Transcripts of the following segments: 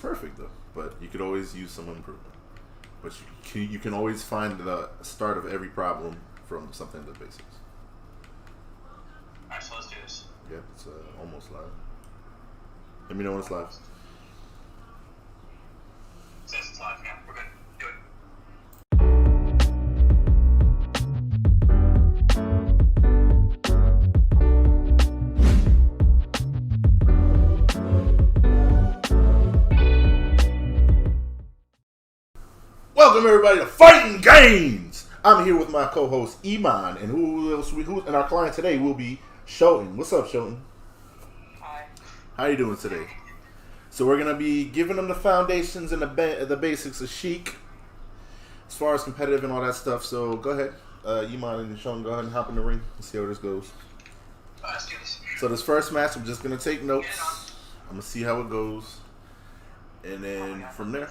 perfect though, but you could always use some improvement. But you can always find the start of every problem from something in the basics. Alright, so let's do this. Yeah, it's almost live. Let me know when it's live. It says it's live, yeah, we're good. Do it. Welcome everybody to Fighting Gains. I'm here with my co-host Iman, and who and our client today will be Shoton. What's up, Shoton? Hi. How you doing today? So we're gonna be giving them the foundations and the basics of Sheik, as far as competitive and all that stuff. So go ahead, Iman and Shoton, go ahead and hop in the ring and see how this goes. Let's do this. So this first match, I'm just gonna take notes. I'm gonna see how it goes, and then from there,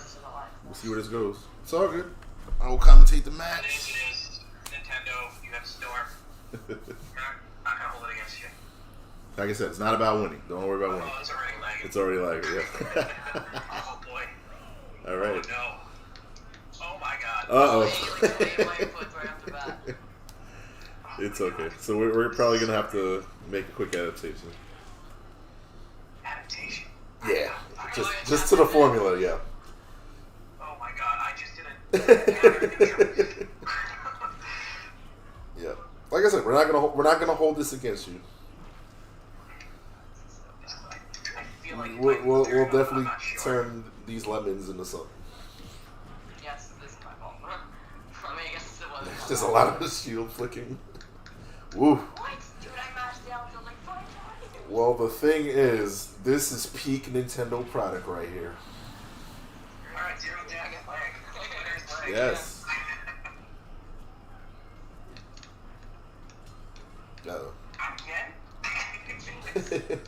we'll see where this goes. It's all good. I will commentate the match. It is Nintendo. You have a store. We're not gonna hold it against you. Like I said, it's not about winning. Don't worry about winning. Oh, it's already lagging. It's already lagging, yeah. Oh boy. All right. Oh no. Oh my god. It's okay. So we're probably gonna have to make a quick adaptation. Adaptation. Yeah, just to the formula, yeah. Oh my god, I just did Yeah. Like I said, we're not gonna hold this against you. We'll definitely turn these lemons into something. Yes, this is my fault. I mean, I guess it was. There's just a lot of shield flicking. Woo. What? Dude, I mashed out to like 5 times. Well, the thing is, this is peak Nintendo product right here. Alright, zero down, get leg. There's leg. Yes. Uh-oh. Again?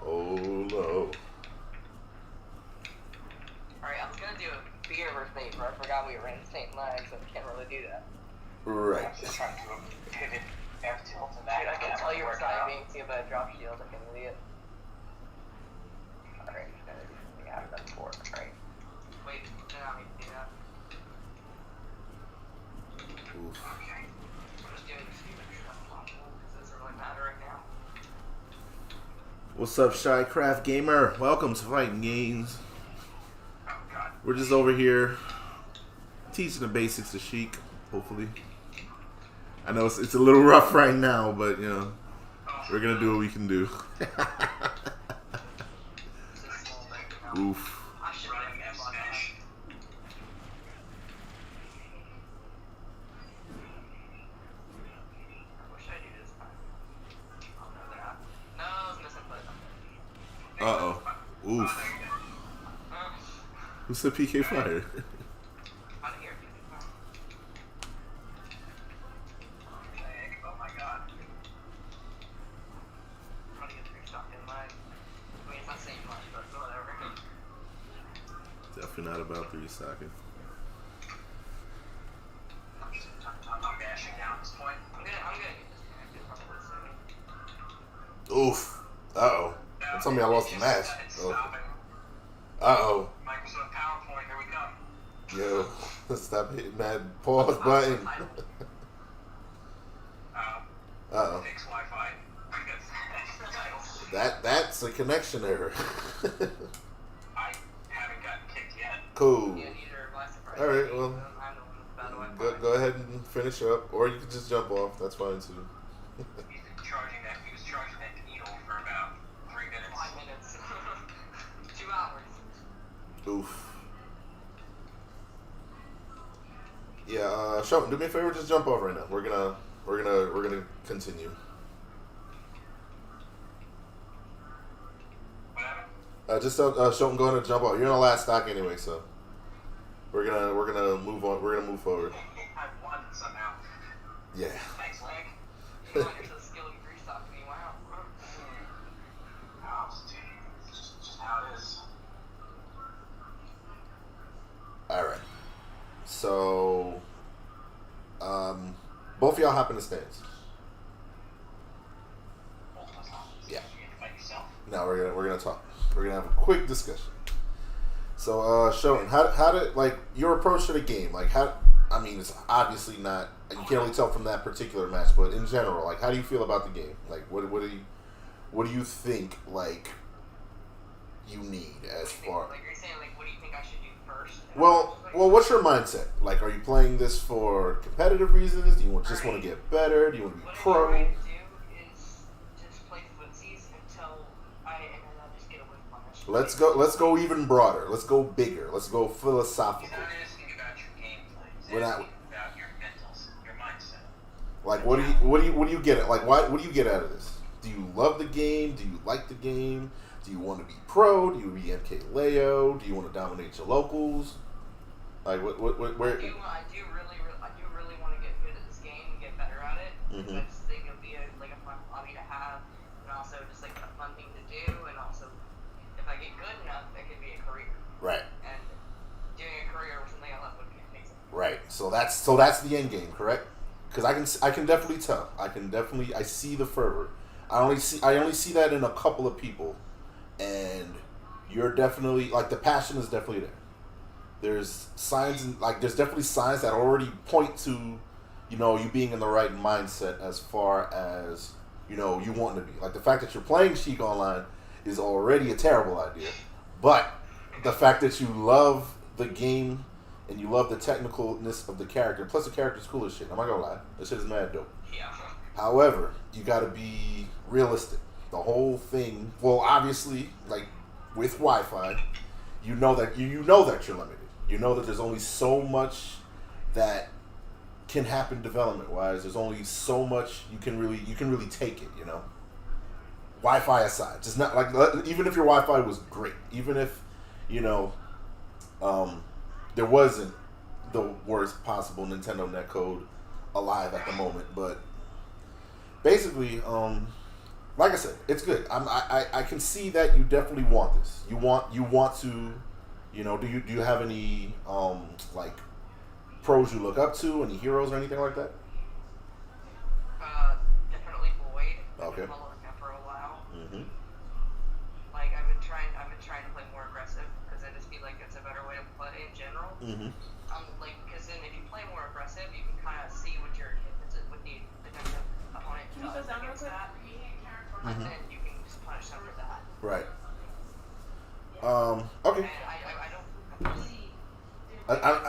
Oh no. Alright, I was gonna do a beer versus bait, but I forgot we were in the same line, so we can't really do that. Right. I'm just trying to do a pivot F tilt to that. Dude, I can tell you were being to by a drop shield like an idiot. Alright, I'm gonna do something I haven't done before. Alright. Wait, no, I need to do that. Oof. Okay. I'm just doing stupid stuff possible, because it doesn't really matter right now. What's up, Shy Craft Gamer? Welcome to Fighting Gains. Oh god. We're just over here teaching the basics of Sheik, hopefully. I know it's a little rough right now, but you know, we're gonna do what we can do. Oof. I should Running F smash. What should I do this time? Oh, no, they're not. No, I was missing play. Uh-oh. Oof. Who said PK Fire? Out of here. Oh my god. How do you get 3 stock in line? I mean, it's not saying much, but whatever. Definitely not about 3 stocking. I'm mashing down at this point. I'm gonna get disconnected probably soon. Oof. Uh-oh. Don't tell me I lost the match. It's Oh. stopping. Uh-oh. Microsoft PowerPoint, here we come. Yo, stop hitting that pause button. Uh-oh. Fix Wi-Fi. That's a connection error. I haven't gotten kicked yet. Cool. Yeah, neither am I surprised. All right, well, I'm the one with bad Wi-Fi. go ahead and finish up, or you can just jump off. That's fine too. He was charging that needle for about 3 minutes. 5 minutes. 2 hours. Oof. Yeah, Shoton, do me a favor, just jump off right now. We're gonna continue. What happened? Just Shoton, go ahead and jump off. You're in the last stock anyway, so we're gonna move on. We're gonna move forward. I won somehow. Yeah. Thanks, leg. You want your skill and 3 stock me? Wow. Oh, it's just how it is. All right. So, both of y'all hop in the stands. Both of us. Yeah. You get to fight yourself. Now we're gonna talk. We're gonna have a quick discussion. So, Shoton, how did like your approach to the game? Like, how? I mean, it's obviously not. You can't really tell from that particular match, but in general, like, how do you feel about the game? Like, what do you think like you need as far? Like you're saying, like, what do you think I should do first? Well, what's your mindset? Like, are you playing this for competitive reasons? Do you just want to get better? Do you want to be What pro? I'm trying to do is just play footsies until I just get a win punish. Let's go even broader. Let's go bigger. Let's go philosophical. You're not asking about your gameplay. It's We're not- asking about your mentals, your mindset. Like, what do you get? Like, what do you get out of this? Do you love the game? Do you like the game? Do you want to be pro? Do you be MK Leo? Do you want to dominate your locals? Like, where? I do really want to get good at this game and get better at it. Mhm. I just think it'll be a fun hobby to have, and also just like a fun thing to do, and also if I get good enough, it could be a career. Right. And doing a career with something I love would be amazing. Right. So that's the end game, correct? Because I can definitely tell. I see the fervor. I only see that in a couple of people, and you're definitely like the passion is definitely there. There's signs there's definitely signs that already point to, you being in the right mindset as far as you wanting to be. Like the fact that you're playing Sheik online is already a terrible idea, but the fact that you love the game and you love the technicalness of the character, plus the character's cool as shit. I'm not gonna lie, this shit is mad dope. Yeah. However, you gotta be realistic. The whole thing, well, obviously, like with Wi-Fi, you know that you're limited. You know that there's only so much that can happen development-wise. There's only so much you can really take it. Wi-Fi aside, just not like even if your Wi-Fi was great, even if there wasn't the worst possible Nintendo netcode alive at the moment, but basically, like I said, it's good. I can see that you definitely want this. You want to, do you have any like pros you look up to, any heroes or anything like that? Definitely Boyd. Okay. I've been following him for a while. Mm-hmm. Like I've been trying to play more aggressive because I just feel like it's a better way to play in general. Mm-hmm. Because then if you play more aggressive, you can kind of see what the defensive opponent does against that, and then you can just punish them for that. Right. Okay. And I don't.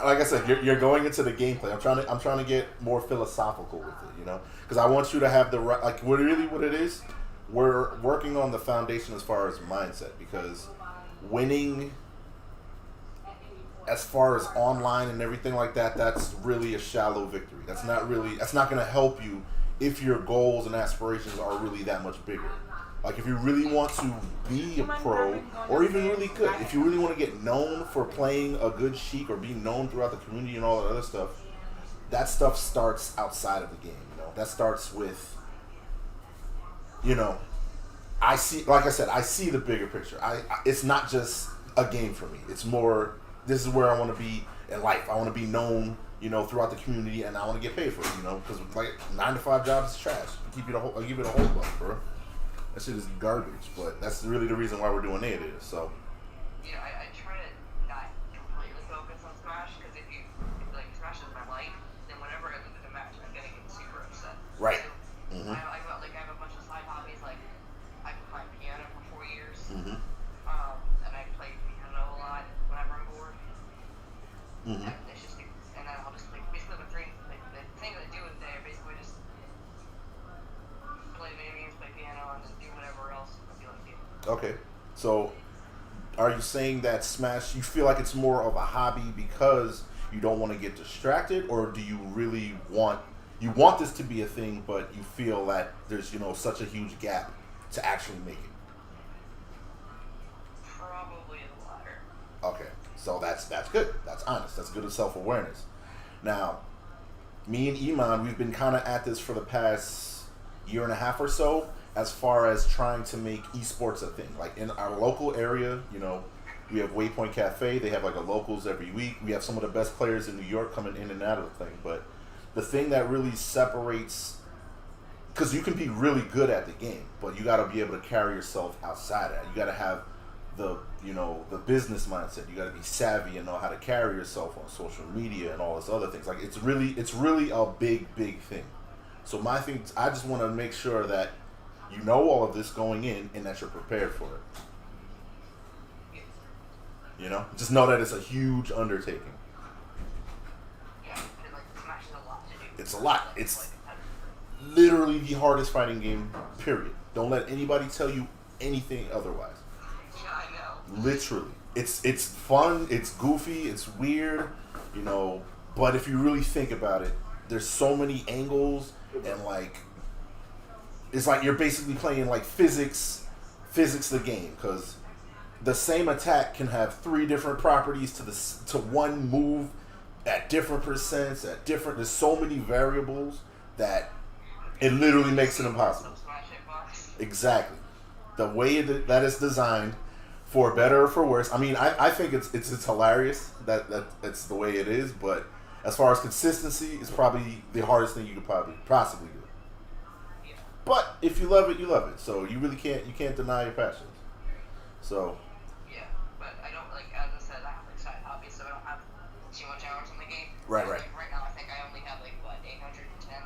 Like I said, you're going into the gameplay. I'm trying to get more philosophical with it, because I want you to have the right. Like, what it is, we're working on the foundation as far as mindset. Because winning, as far as online and everything like that, that's really a shallow victory. That's not going to help you if your goals and aspirations are really that much bigger. Like, if you really want to be a pro, or even really good, if you really want to get known for playing a good Sheik or be known throughout the community and all that other stuff, that stuff starts outside of the game. That starts with, I see, like I said, I see the bigger picture. It's not just a game for me. It's more, this is where I want to be in life. I want to be known, throughout the community, and I want to get paid for it, because like 9-to-5 jobs is trash. I'll give it a whole buck, bro. That shit is garbage, but that's really the reason why we're doing it. So. I try to not completely focus on Smash because if Smash is my life, then whenever I lose a match, I'm gonna get super upset. Right. So, Mm-hmm. I have a bunch of side hobbies. Like I can play piano for 4 years, Mm-hmm. and I play piano a lot whenever I'm bored. Mm-hmm. And it's just, and then I'll just basically the things I do in the day are basically just play video games, play piano, and just do whatever else I feel like doing. Okay. So, are you saying that Smash, you feel like it's more of a hobby because you don't want to get distracted, or do you really want this to be a thing, but you feel that there's such a huge gap to actually make it? Probably the latter. Okay. So that's good. That's honest. That's good self-awareness. Now, me and Iman, we've been kind of at this for the past year and a half or so, as far as trying to make esports a thing. Like in our local area, we have Waypoint Cafe. They have like a locals every week. We have some of the best players in New York coming in and out of the thing. But the thing that really separates, because you can be really good at the game, but you got to be able to carry yourself outside of that. You got to have the the business mindset. You got to be savvy and know how to carry yourself on social media and all this other things. Like it's really a big thing. So my thing, I just want to make sure that you know all of this going in and that you're prepared for it. Just know that it's a huge undertaking. Yeah, like Smash is a lot to do. It's a lot. It's literally the hardest fighting game, period. Don't let anybody tell you anything otherwise. Yeah, I know. Literally. It's fun, it's goofy, it's weird, but if you really think about it, there's so many angles and like it's like you're basically playing like physics the game, because the same attack can have 3 different properties to one move at different percents, there's so many variables that it literally makes it impossible. Exactly. The way that it's designed, for better or for worse. I mean, I think it's hilarious that it's the way it is, but as far as consistency, it's probably the hardest thing you could possibly do. Yeah. But if you love it, you love it. So you really can't deny your passions. So. Yeah, but I don't as I said, I have like side hobbies, so I don't have too much hours in the game. Right. Like, right now, I think I only have 810.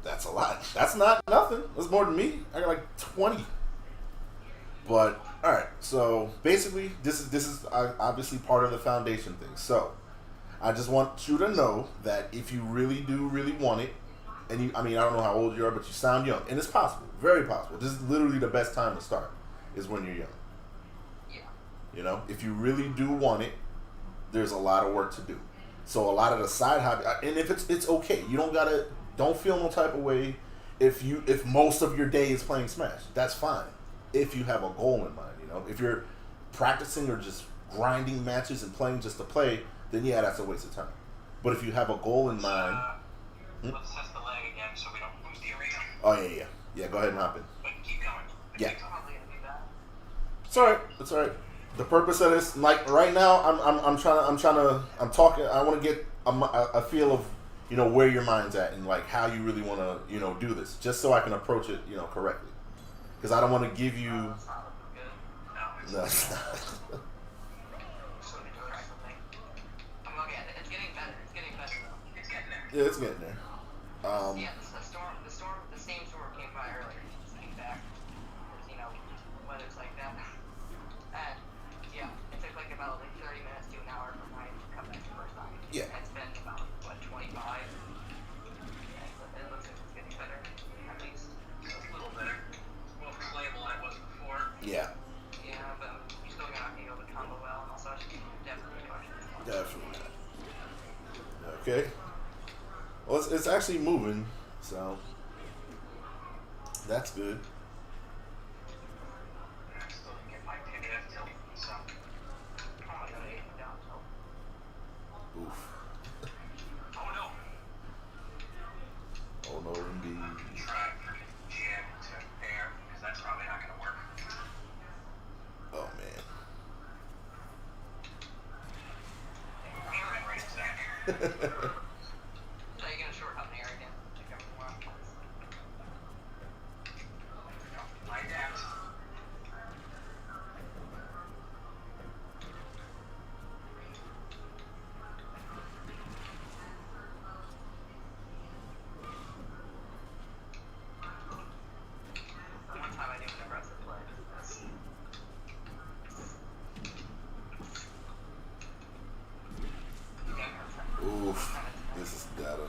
That's a lot. That's not nothing. That's more than me. I got like 20. But all right, so basically, this is obviously part of the foundation thing. So I just want you to know that if you really want it, and I don't know how old you are, but you sound young, and it's possible, very possible. This is literally the best time to start, is when you're young. Yeah. If you really do want it, there's a lot of work to do. So a lot of the side hobby, and if it's okay, you don't feel no type of way if most of your day is playing Smash. That's fine. If you have a goal in mind, if you're practicing or just grinding matches and playing just to play, then yeah, that's a waste of time. But if you have a goal in mind, let's test the leg again so we don't lose the arena. Oh yeah. Go ahead and hop in. But keep going. Yeah. It's probably gonna be bad. It's all right. It's all right. The purpose of this, like right now, I'm talking. I want to get a feel of where your mind's at and like how you really want to do this, just so I can approach it correctly. Because I don't want to give you. That's not looking good. No, it's not. So we do try something. I'm looking at it. It's getting better. It's getting better though. It's getting there. Yeah, it's getting there. Yeah, the same storm came by earlier. He just came back. Because, weather's like that. And, yeah, it took about 30 minutes to an hour for mine to come back the first time. Yeah. It's been about, 25? And it looks like it's getting better, at least. So it's a little better. More playable than it was before. Yeah. Yeah, but you're still not going to be able to combo well, and also I should definitely caution this one. Definitely. Okay. Well, it's actually moving, so that's good. I still didn't get my pivot tilt, so. Oh my god, I hate the down tilt. Oof. Oh no. Oh no, indeed. Try freaking jam to air, because that's probably not going to work. Oh man. Right exactly. So you're going to short up in air again? Like everyone wants. My adapt. The one time I do an aggressive play. Oof. This is data.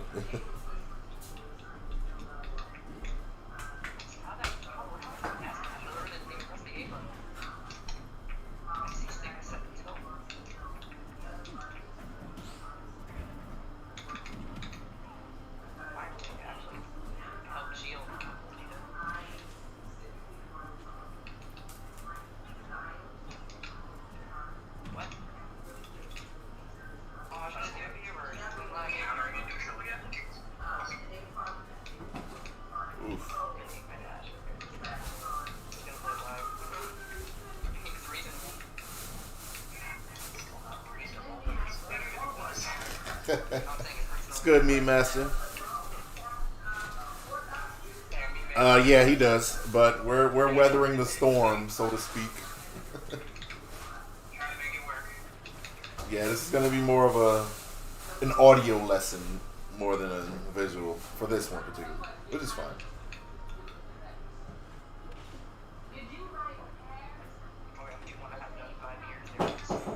What? Oh, should I do it here or Countering a neutral again. Oof. It's good, me master. Yeah, he does. But we're weathering the storm, so to speak. Yeah, this is gonna be more of an audio lesson more than a visual for this one particularly, which is fine. Or if you want to have done 5 years there.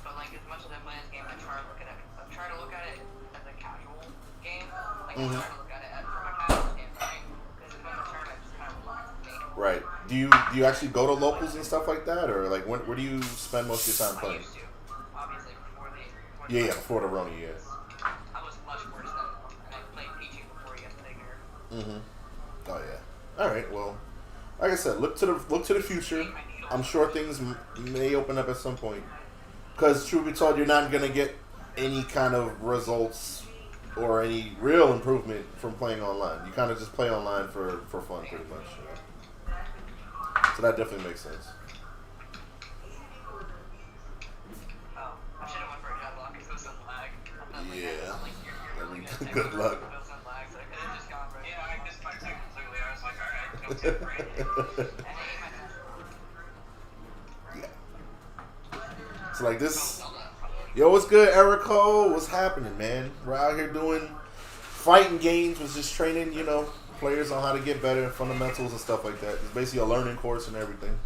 But like as much as I play this game, I try to look at it. I try to look at it as a casual game. Like I try to look at it from a casual standpoint. Because when the tournament just kind of relaxes me. Right. Do you actually go to locals and stuff like that, or like where do you spend most of your time I playing? used to, obviously Yeah, before the Roni, yeah. I was much worse than, and I played PG before he got bigger. Oh yeah. All right. Well, like I said, look to the future. I'm sure things may open up at some point. Because truth be told, you're not gonna get any kind of results or any real improvement from playing online. You kind of just play online for fun, pretty much. You know? So that definitely makes sense. Oh, I should have went for a deadlock because it was some lag. I thought, like, Yeah. like, you're I really mean, good. good luck. It was some lag, so I could have just gone right. Yeah, I missed 5 seconds early. I was like, alright, no tip for it. And I ate my Yeah. So like this. Yo, what's good, Erico? What's happening, man? We're out here doing fighting games. Was just training, you know, players on how to get better, fundamentals and stuff like that. It's basically a learning course and everything.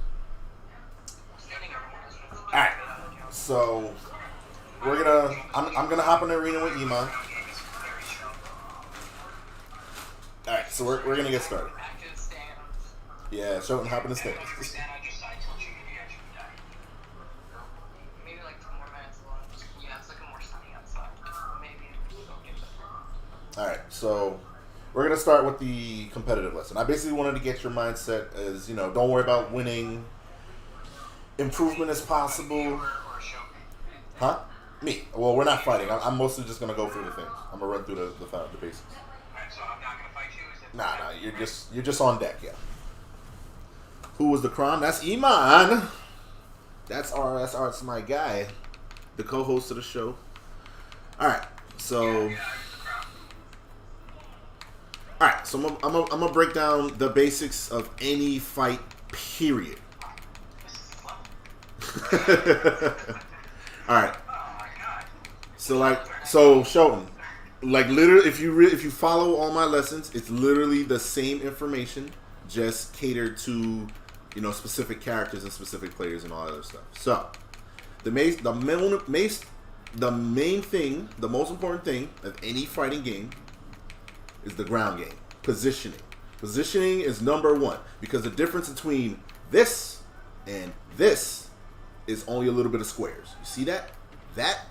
All right. So we're gonna. I'm gonna hop in the arena with Iman. All right. So we're gonna get started. Back to the stands. Yeah, Shoton, hop in the stands. Stand on your side till you actually die. Maybe like 2 more minutes long. Yeah, it's looking more sunny outside. Maybe it'll get better. All right, so we're gonna start with the competitive lesson. I basically wanted to get your mindset as, you know, don't worry about winning. Improvement is possible. Or Shoton. Huh? Me? Well, we're not fighting. I'm mostly just gonna go through the things. I'm gonna run through the basics. Alright, so I'm not gonna fight you. Is it? Nah, you're just on deck, yeah. Who was the Kron? That's Iman. That's my guy, the co-host of the show. All right, so. Yeah, it's the crowd. All right, so I'm gonna break down the basics of any fight, period. This is slow. All right, Oh my god. so Shoton, like literally, if you follow all my lessons, it's literally the same information, just catered to, you know, specific characters and specific players and all that other stuff. So the main thing, the most important thing of any fighting game is the ground game. Positioning. Positioning is number 1, because the difference between this and this is only a little bit of squares. You see that? That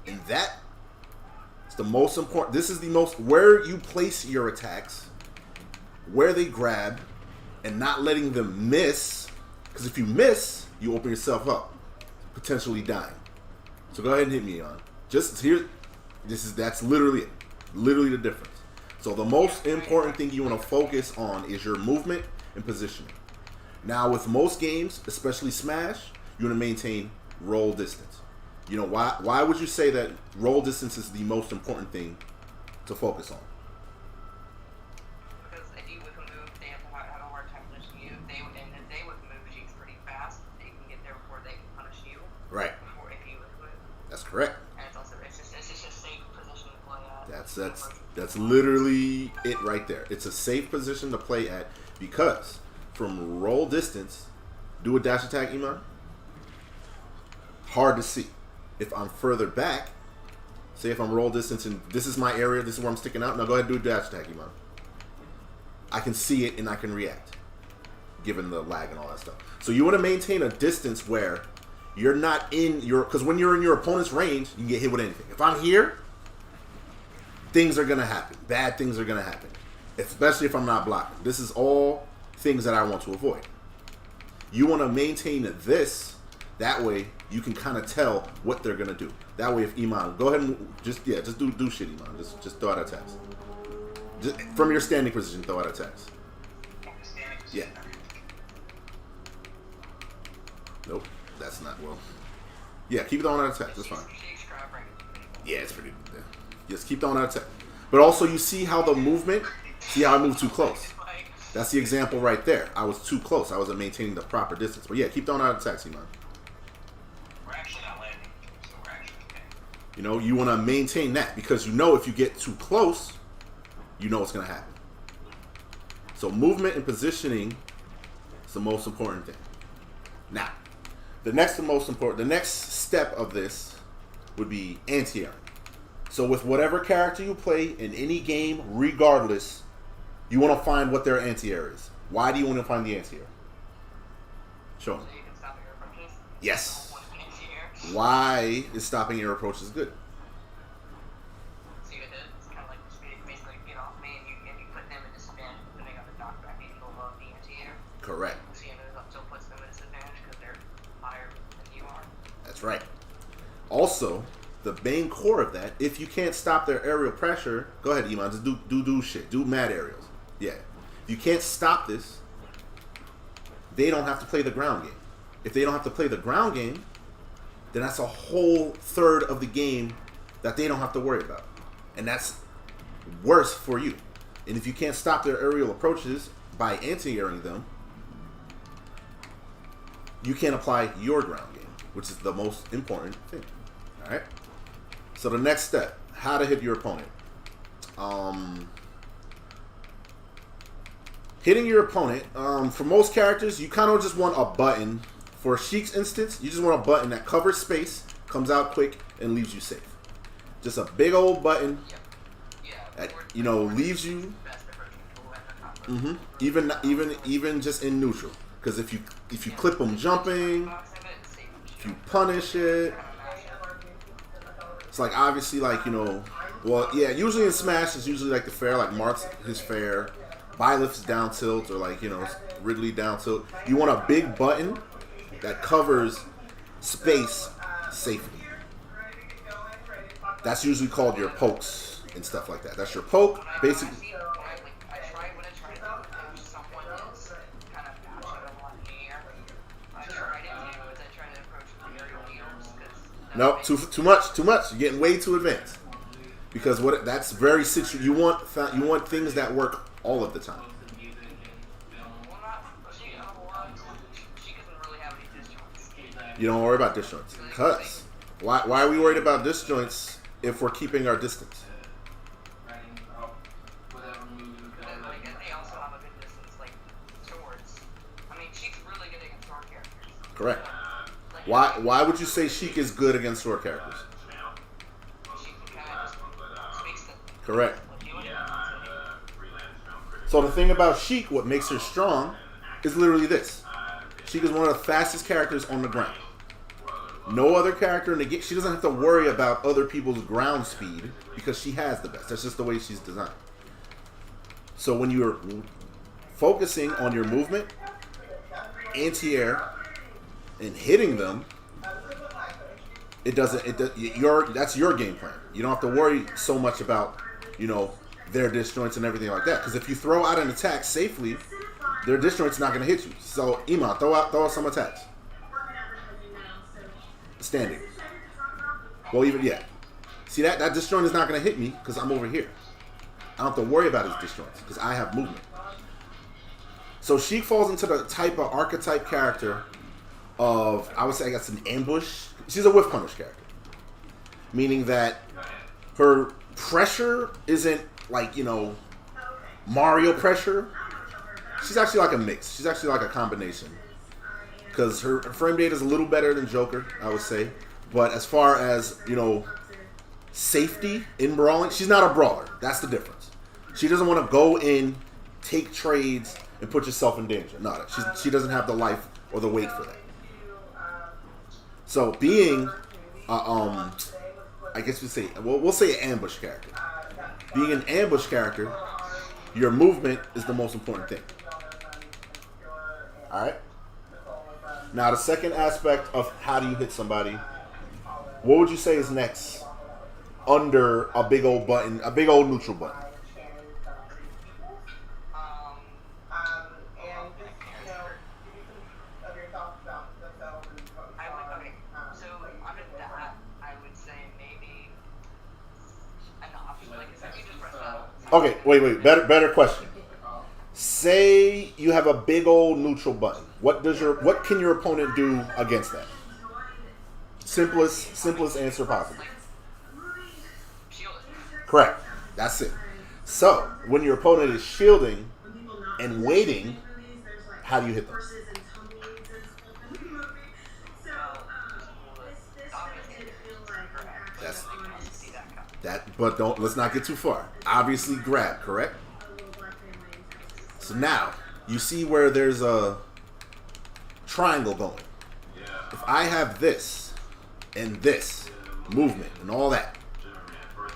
and that. It's the most important. This is the most, where you place your attacks, where they grab, and not letting them miss. Because if you miss, you open yourself up, potentially dying. So go ahead and hit me on. Just here, that's literally it. Literally the difference. So the most important thing you want to focus on is your movement and positioning. Now with most games, especially Smash, you want to maintain roll distance. You know why? Why would you say that roll distance is the most important thing to focus on? Because if you whip a move, they have a hard time punishing you. If they whip a move Sheik's pretty fast, they can get there before they can punish you. Right. Before if you whip a move. That's correct. And it's just a safe position to play at. That's literally it right there. It's a safe position to play at, because from roll distance, do a dash attack, Iman. Hard to see. If I'm further back, say if I'm roll distance and this is my area, this is where I'm sticking out. Now go ahead and do a dash attack, Iman. I can see it and I can react, given the lag and all that stuff. So you want to maintain a distance where you're not in your, because when you're in your opponent's range, you can get hit with anything. If I'm here, things are going to happen. Bad things are going to happen, especially if I'm not blocking. This is all things that I want to avoid. You want to maintain this. That way, you can kind of tell what they're gonna do. That way, if Iman, go ahead and just do shit, Iman. Just throw out attacks. Just from your standing position, throw out attacks. Yeah. Nope, that's not well. Yeah, keep throwing out attacks. That's fine. Sheik's covering. Yeah, it's pretty good. Yeah. Just keep throwing out attack. But also, you see how the movement. See how I moved too close. That's the example right there. I was too close. I wasn't maintaining the proper distance. But yeah, keep throwing out attacks, Iman. We're actually not landing, so we're actually okay. You know, you want to maintain that because you know if you get too close, you know what's going to happen. So movement and positioning is the most important thing. Now, the next step of this would be anti-airing. So with whatever character you play in any game, regardless, you want to find what their anti-air is. Why do you want to find the anti-air? Show them. So you can stop your approaches. Yes. One anti-air. Why is stopping air approaches good? See what it is? It's kind of like basically get off me and you put them in disadvantage depending on the knockback angle of the anti-air. Correct. So you know that still puts them at disadvantage because they're higher than you are. That's right. Also, the main core of that, if you can't stop their aerial pressure, go ahead, Iman, just do shit. Do mad aerials. Yeah. If you can't stop this, they don't have to play the ground game. If they don't have to play the ground game, then that's a whole third of the game that they don't have to worry about. And that's worse for you. And if you can't stop their aerial approaches by anti-airing them, you can't apply your ground game, which is the most important thing. All right? So the next step, how to hit your opponent. Hitting your opponent, for most characters, you kind of just want a button. For Sheik's instance, you just want a button that covers space, comes out quick, and leaves you safe. Just a big old button that, you know, leaves you. Even just in neutral, because if you clip them jumping, if you punish it, it's like obviously like, you know, well, yeah, usually in Smash it's usually like the fair, like Mark's his fair, Byleth's down tilt, or like, you know, Ridley down tilt. You want a big button that covers space safely. That's usually called your pokes and stuff like that. That's your poke, basically. Nope, too much. You're getting way too advanced. Because that's very you want things that work all of the time. You don't worry about disjoints. Cuz why are we worried about disjoints if we're keeping our distance? Correct. Why would you say Sheik is good against sword characters? Correct. So the thing about Sheik, what makes her strong, is literally this. Sheik is one of the fastest characters on the ground. No other character in the game, she doesn't have to worry about other people's ground speed because she has the best. That's just the way she's designed. So when you're focusing on your movement, anti-air, and hitting them, that's your game plan. You don't have to worry so much about, you know, their disjoints and everything like that. Because if you throw out an attack safely, their disjoint's not going to hit you. So Iman, throw out some attacks. Standing. Well, even yeah. See that disjoint is not going to hit me because I'm over here. I don't have to worry about his disjoints because I have movement. So Sheik falls into the type of archetype character of, I would say, I guess, an ambush. She's a whiff punish character, meaning that her pressure isn't like, you know, Mario pressure. She's actually like a mix. She's actually like a combination. Because her frame rate is a little better than Joker, I would say. But as far as, you know, safety in brawling, she's not a brawler. That's the difference. She doesn't want to go in, take trades, and put yourself in danger. No, she doesn't have the life or the weight for that. So being, I guess we'll say an ambush character. Being an ambush character, your movement is the most important thing. All right. Now the second aspect of how do you hit somebody, what would you say is next under a big old button, a big old neutral button? Okay, wait. Better question. Say you have a big old neutral button. What can your opponent do against that? Simplest answer possible. Shield it. Correct. That's it. So when your opponent is shielding and waiting, how do you hit them? That's that. But let's not get too far. Obviously, grab. Correct. So now you see where there's a triangle going. If I have this and this movement and all that,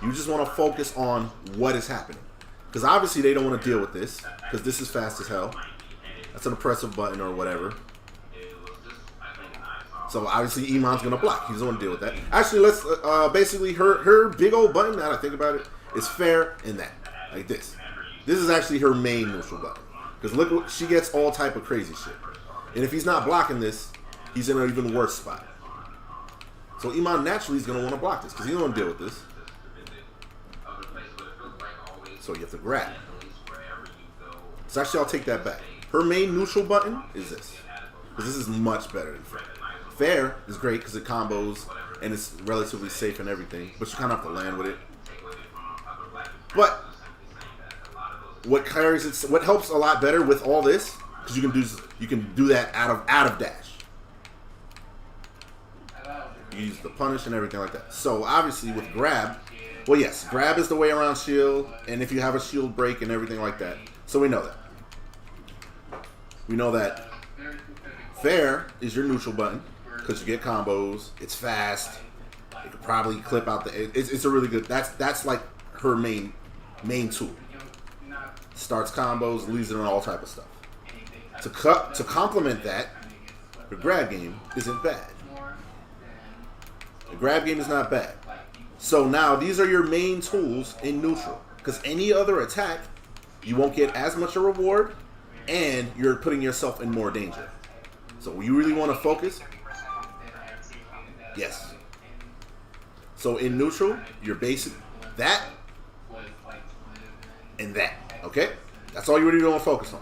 you just want to focus on what is happening. Because obviously they don't want to deal with this, because this is fast as hell. That's an oppressive button or whatever. So obviously Iman's going to block. He doesn't want to deal with that. Actually, let's basically her big old button, now that I think about it, is fair in that. Like this. This is actually her main neutral button. Because look, she gets all type of crazy shit. And if he's not blocking this, he's in an even worse spot. So Iman naturally is going to want to block this, because he doesn't want to deal with this. So you have to grab. So actually, I'll take that back. Her main neutral button is this. Because this is much better than fair. Fair is great because it combos and it's relatively safe and everything. But you kind of have to land with it. But what carries it, what helps a lot better with all this, because you can do that out of dash. You use the punish and everything like that. So obviously with grab, well, yes, grab is the way around shield, and if you have a shield break and everything like that. So we know that. We know that fair is your neutral button, because you get combos. It's fast. You could probably clip out the... It's a really good... That's like her main tool. Starts combos, leaves it on all type of stuff. To complement that, the grab game isn't bad. The grab game is not bad. So now these are your main tools in neutral. Because any other attack, you won't get as much a reward, and you're putting yourself in more danger. So you really want to focus? Yes. So in neutral, your basic, that, and that. Okay? That's all you really want to focus on.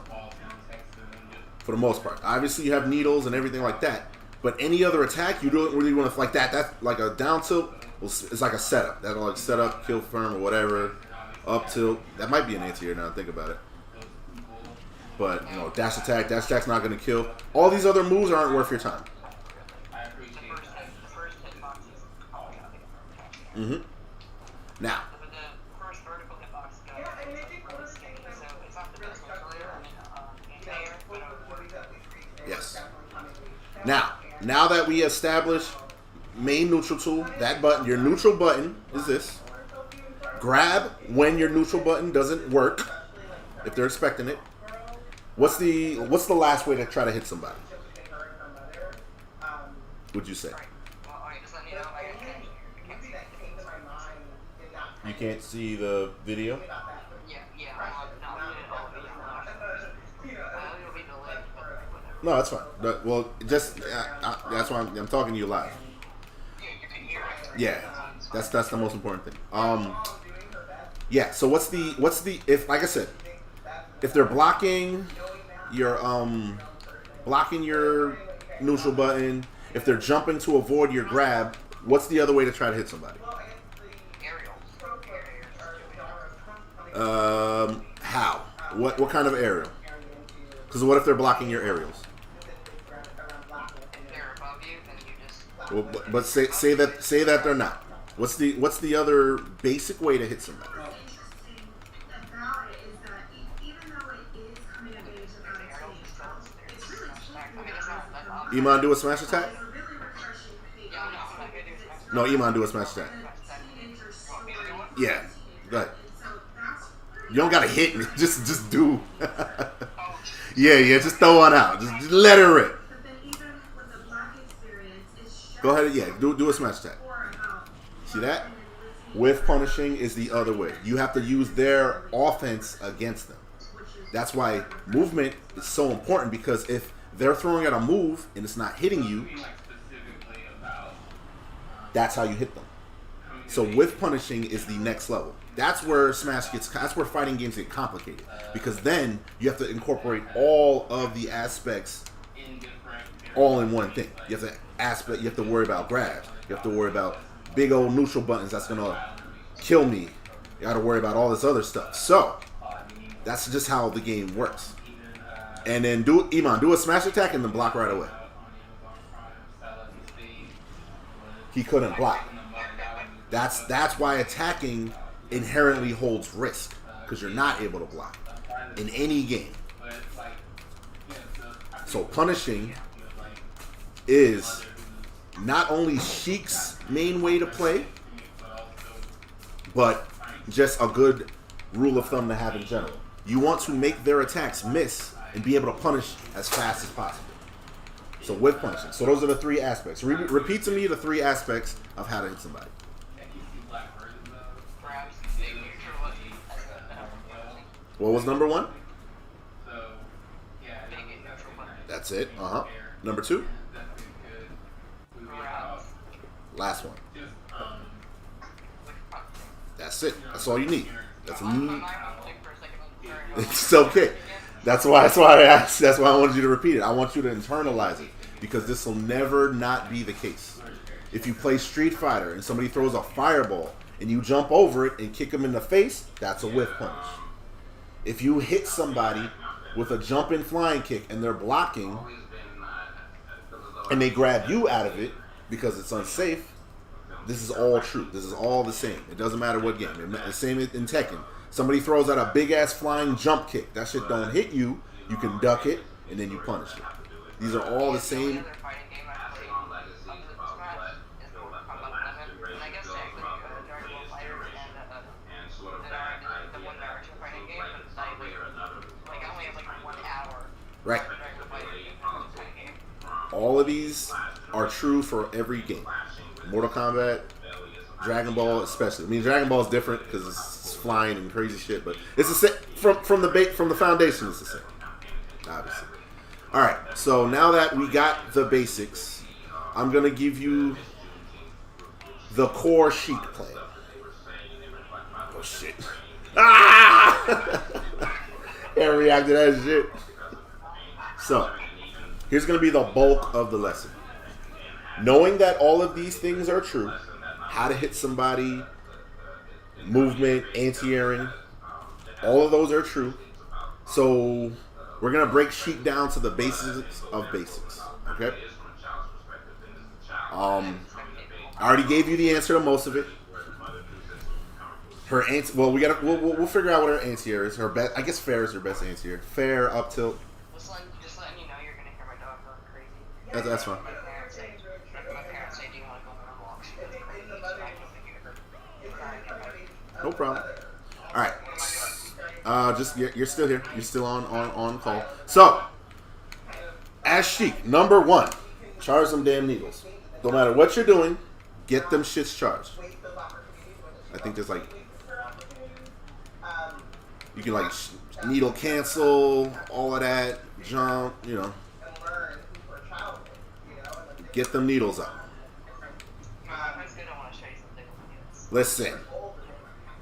For the most part. Obviously you have needles and everything like that. But any other attack, you don't really want to, like that. That's like a down tilt. It's like a setup. That'll like set up, kill firm, or whatever. Up tilt. That might be an anti-air now. Think about it. But you know, dash attack's not going to kill. All these other moves aren't worth your time. Mm-hmm. Now. Yes. Now that we established main neutral tool, that button, your neutral button is this. Grab when your neutral button doesn't work, if they're expecting it. What's the last way to try to hit somebody? Would you say? You can't see the video? No, that's fine. Well, just that's why I'm talking to you live. Yeah, that's the most important thing. Yeah. So what's the if, like I said, if they're blocking your neutral button, if they're jumping to avoid your grab, what's the other way to try to hit somebody? How? What kind of aerial? Because what if they're blocking your aerials? Well, but say that they're not. What's the other basic way to hit somebody? Iman, do a smash attack? No, Iman, do a smash attack. Yeah, go ahead. You don't gotta hit me. Just do. yeah. Just throw one out. Just let her rip. Go ahead. Yeah, do a smash attack. See that? With punishing is the other way. You have to use their offense against them. That's why movement is so important, because if they're throwing out a move and it's not hitting you, that's how you hit them. So whiff punishing is the next level. That's where that's where fighting games get complicated, because then you have to incorporate all of the aspects all in one thing. You have to worry about grabs. You have to worry about big old neutral buttons that's gonna kill me. You got to worry about all this other stuff. So that's just how the game works. And then do a smash attack and then block right away. He couldn't block. That's why attacking inherently holds risk, because you're not able to block in any game. So punishing is not only Sheik's main way to play, but just a good rule of thumb to have in general. You want to make their attacks miss and be able to punish as fast as possible. So with punishing. So those are the three aspects. Repeat to me the three aspects of how to hit somebody. What was number one? That's it. Number two? Last one. That's it. That's all you need. It's okay. That's why I asked. That's why I wanted you to repeat it. I want you to internalize it, because this will never not be the case. If you play Street Fighter and somebody throws a fireball and you jump over it and kick them in the face, that's a whiff punish. If you hit somebody with a jumping flying kick and they're blocking and they grab you out of it because it's unsafe, this is all true. This is all the same. It doesn't matter what game. The same in Tekken. Somebody throws out a big ass flying jump kick. That shit don't hit you. You can duck it and then you punish it. These are all the same. Right. All of these are true for every game. Mortal Kombat, Dragon Ball especially. I mean, Dragon Ball is different because it's flying and crazy shit, but it's the same from the foundation. It's the same, obviously. All right. So now that we got the basics, I'm gonna give you the core Sheik plan. Oh shit! Ah! Can't react to that shit. So, here's going to be the bulk of the lesson. Knowing that all of these things are true, how to hit somebody, movement, anti-airing, all of those are true. So, we're going to break Sheik down to the basics of basics. Okay? I already gave you the answer to most of it. Her anti, well, we'll figure out what her anti-air is. Her best, I guess fair is her best anti-air. Fair, up tilt. Just letting you know, you're gonna hear my dog going crazy. That's fine. My parents say, do you want to go for a walk? She goes crazy. I don't think you're No problem. All right. You're still here. You're still on call. So, as Sheik, number one, charge them damn needles. No matter what you're doing, get them shits charged. I think there's like, you can like needle cancel, all of that, jump, you know. Get them needles up. Listen,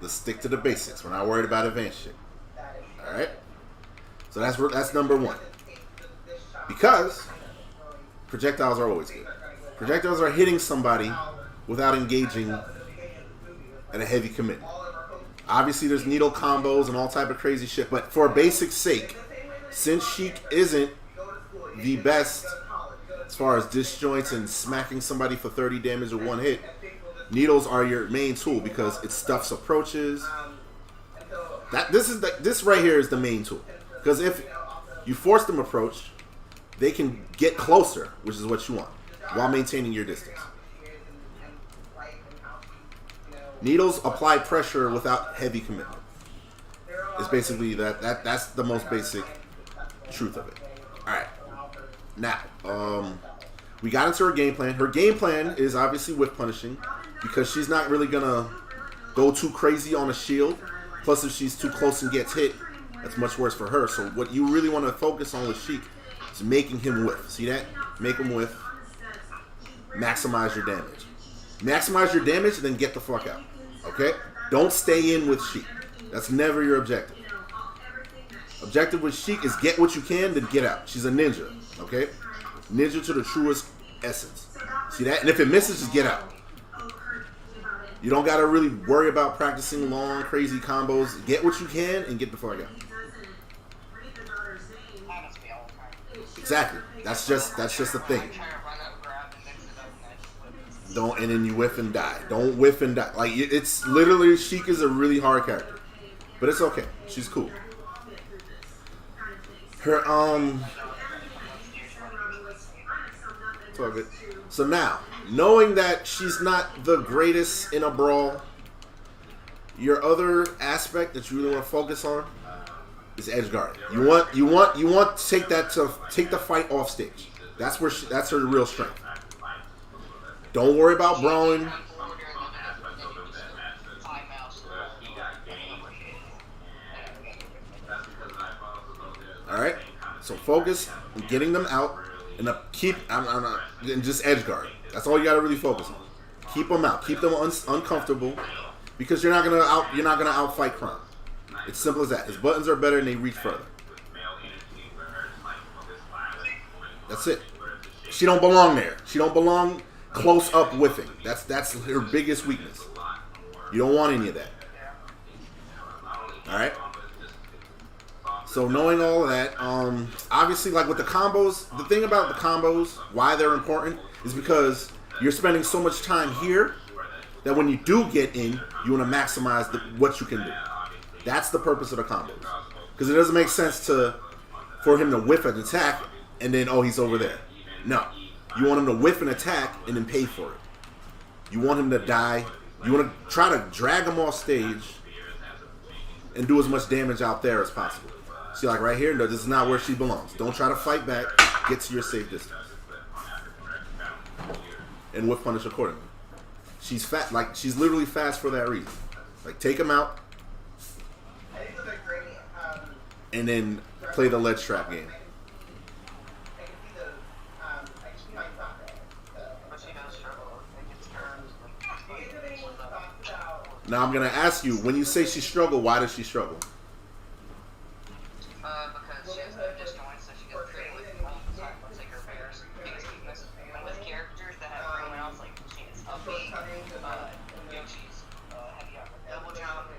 let's stick to the basics. We're not worried about advanced shit. All right. So that's number one. Because projectiles are always good. Projectiles are hitting somebody without engaging at a heavy commitment. Obviously, there's needle combos and all type of crazy shit, but for basic sake, since Sheik isn't the best as far as disjoints and smacking somebody for 30 damage with one hit, needles are your main tool because it stuffs approaches. This right here is the main tool, because if you force them approach, they can get closer, which is what you want, while maintaining your distance. Needles apply pressure without heavy commitment. It's basically that's the most basic truth of it. Alright. Now, we got into her game plan. Her game plan is obviously whiff punishing, because she's not really gonna go too crazy on a shield. Plus, if she's too close and gets hit, that's much worse for her. So what you really want to focus on with Sheik is making him whiff. See that? Make him whiff. Maximize your damage. Maximize your damage, then get the fuck out. Okay? Don't stay in with Sheik. That's never your objective. Objective with Sheik is get what you can, then get out. She's a ninja. Okay? Ninja to the truest essence. See that? And if it misses, just get out. You don't gotta really worry about practicing long, crazy combos. Get what you can and get the fuck out. Exactly. That's just the thing. Don't, and then you whiff and die. Don't whiff and die. Like, it's literally, Sheik is a really hard character, but it's okay. She's cool. Her it's all good. So now, knowing that she's not the greatest in a brawl, your other aspect that you really want to focus on is edge guarding. You want to take the fight off stage. That's where that's her real strength. Don't worry about brawling. All right. So focus on getting them out and and just edge guard. That's all you got to really focus on. Keep them out. Keep them uncomfortable because you're not gonna outfight Crime. It's simple as that. His buttons are better and they reach further. That's it. She don't belong there. She don't belong close up whiffing. That's her biggest weakness. You don't want any of that. All right. So knowing all of that, obviously, like with the combos, the thing about the combos, why they're important, is because you're spending so much time here that when you do get in, you want to maximize what you can do. That's the purpose of the combos. Because it doesn't make sense for him to whiff an attack and then, oh, he's over there. No. You want him to whiff an attack and then pay for it. You want him to die. You want to try to drag him off stage and do as much damage out there as possible. See, like right here, no, this is not where she belongs. Don't try to fight back. Get to your safe distance. And whiff punish accordingly. She's fat, like she's literally fast for that reason. Like take him out, and then play the ledge trap game. Now I'm gonna ask you, when you say she struggled, why does she struggle? Because she has no disjoints, so she gets treated with multiple time. Let's take her bears. Biggest weakness. And with characters that have everyone else, like she is upbeat, Yoshi's heavy on the double jump,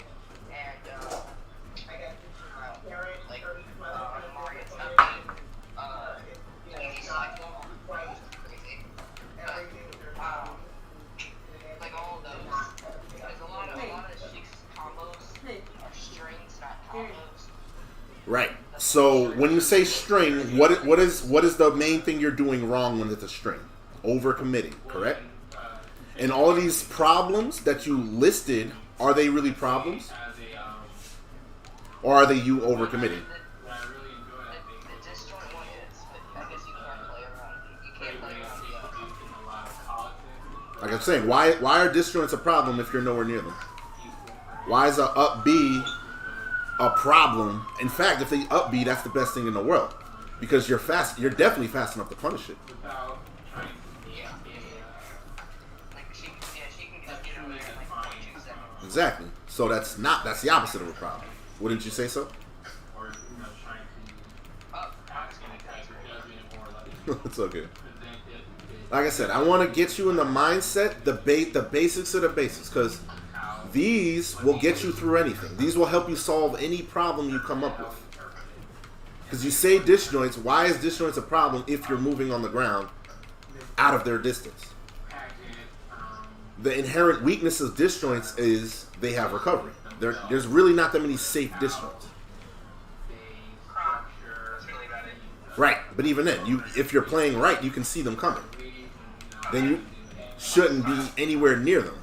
and like Mario's upbeat, Easy cycle, crazy. Like all of those. Because a lot of Sheik's combos are strings, not combos. Right. So when you say string, what is the main thing you're doing wrong when it's a string? Overcommitting, correct? And all of these problems that you listed, are they really problems? Or are they you overcommitting? The disjoint one is, but I guess you can't play around. You can't play around Like I'm saying, why are disjoints a problem if you're nowhere near them? Why is a up B a problem? In fact, if they up B, that's the best thing in the world because you're fast. You're definitely fast enough to punish it. Like she can just get over there in like 0.2 seconds. Exactly. So that's the opposite of a problem. Wouldn't you say so? It's okay. Like I said, I want to get you in the mindset, the basics of the basics, because these will get you through anything. These will help you solve any problem you come up with. Because you say disjoints, why is disjoints a problem if you're moving on the ground out of their distance? The inherent weakness of disjoints is they have recovery. There's really not that many safe disjoints. Right, but even then, if you're playing right, you can see them coming. Then you shouldn't be anywhere near them.